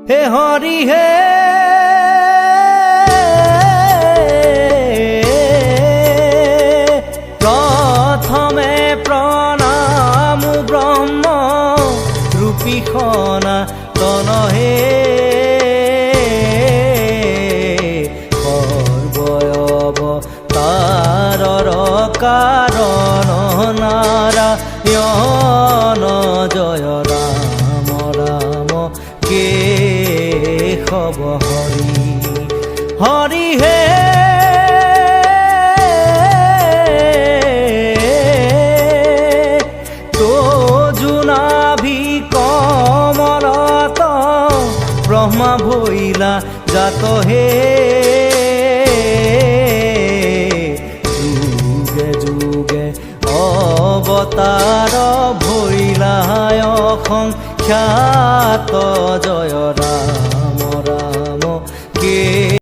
হে হরি হে প্রথমে প্রণাম ব্রহ্ম রূপী সনাতন হে সর্বয়বতারর কারণ নারায়ণ জয় রাম রাম কেশব হরি হরি হে তো জুনাভি কমলত ব্রহ্মা ভৈলা জাত হে যুগে যুগে অবতার ভৈলায় সংখ্যাত জয় রাম